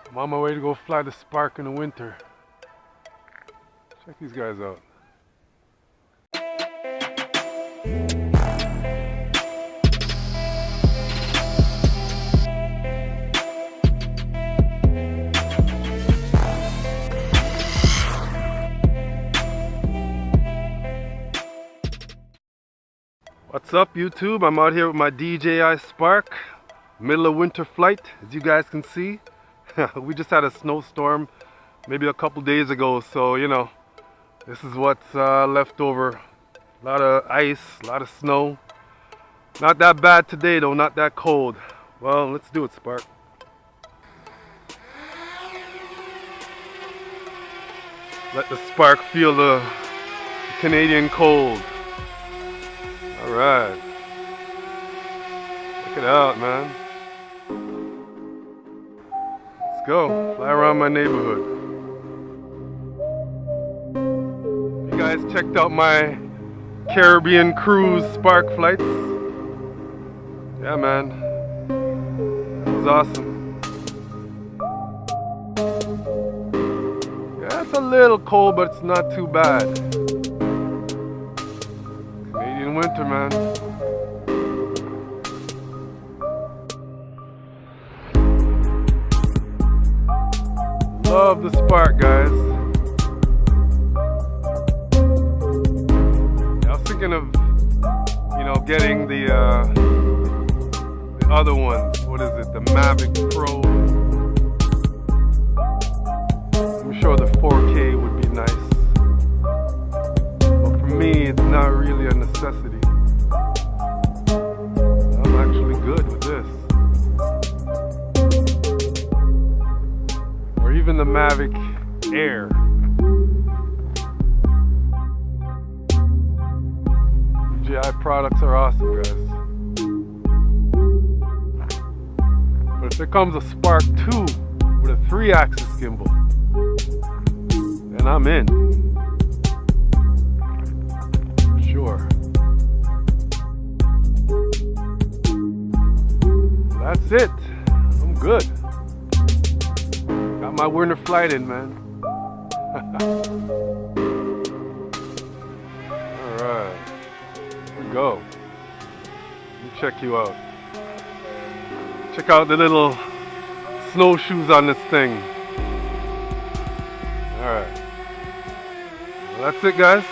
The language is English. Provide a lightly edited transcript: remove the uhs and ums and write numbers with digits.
I'm on my way to go fly the Spark in the winter. Check these guys out. What's up, YouTube? I'm out here with my DJI Spark. Middle of winter flight, as you guys can see. We just had a snowstorm maybe a couple days ago, so you know, this is what's left over. A lot of ice, a lot of snow. Not that bad today though, not that cold. Well, let's do it, Spark. Let the Spark feel the Canadian cold. Alright. Check it out, man. Let's go. Fly around my neighborhood. You guys checked out my Caribbean cruise Spark flights? Yeah, man. That was awesome. Yeah, it's a little cold, but it's not too bad. Canadian winter, man. Love the Spark, guys. Yeah, I was thinking of, you know, getting the other one. What is it? The Mavic Pro. I'm sure the 4K would be nice. But for me, it's not really a necessity. I'm actually good with this. Or even the Mavic Air. DJI products are awesome, guys. But if there comes a Spark 2 with a 3-axis gimbal, then I'm in. Sure. That's it. I'm good. Got my winter flight in, man. Alright. Here we go. Let me check you out. Check out the little snowshoes on this thing. Alright. Well, that's it, guys.